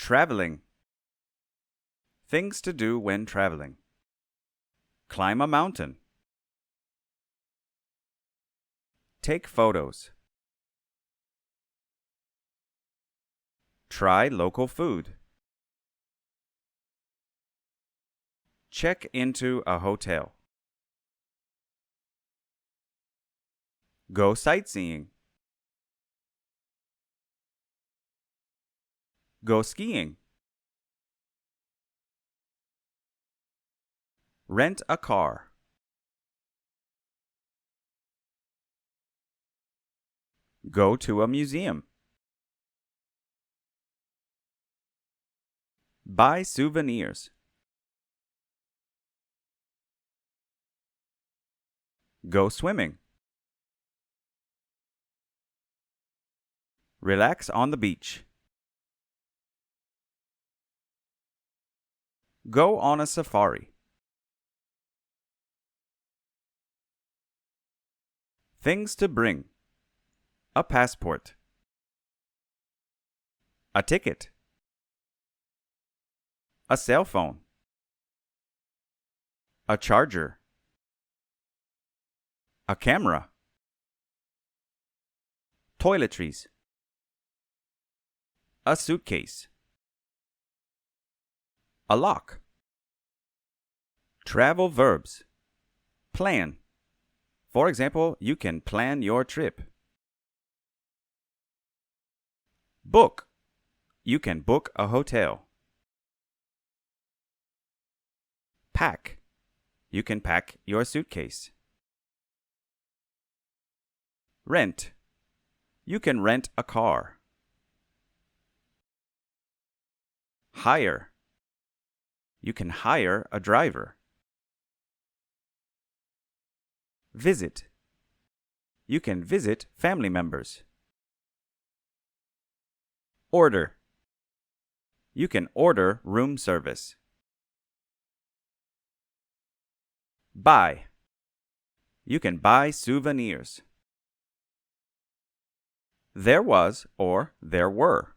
Traveling. Things to do when traveling. Climb a mountain. Take photos. Try local food. Check into a hotel. Go sightseeing. Go skiing. Rent a car. Go to a museum. Buy souvenirs. Go swimming. Relax on the beach. Go on a safari. Things to bring. A passport. A ticket. A cell phone. A charger. A camera. Toiletries. A suitcase. A lock. Travel verbs. Plan. For example, you can plan your trip. Book. You can book a hotel. Pack. You can pack your suitcase. Rent. You can rent a car. Hire. You can hire a driver. Visit. You can visit family members. Order. You can order room service. Buy. You can buy souvenirs. There was or there were.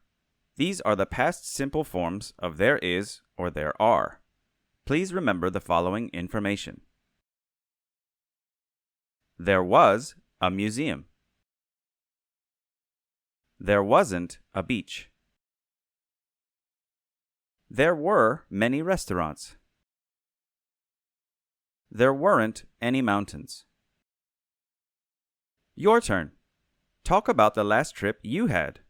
These are the past simple forms of there is or there are. Please remember the following information. There was a museum. There wasn't a beach. There were many restaurants. There weren't any mountains. Your turn. Talk about the last trip you had.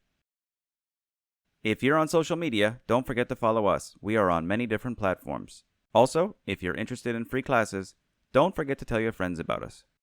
If you're on social media, don't forget to follow us. We are on many different platforms. Also, if you're interested in free classes, don't forget to tell your friends about us.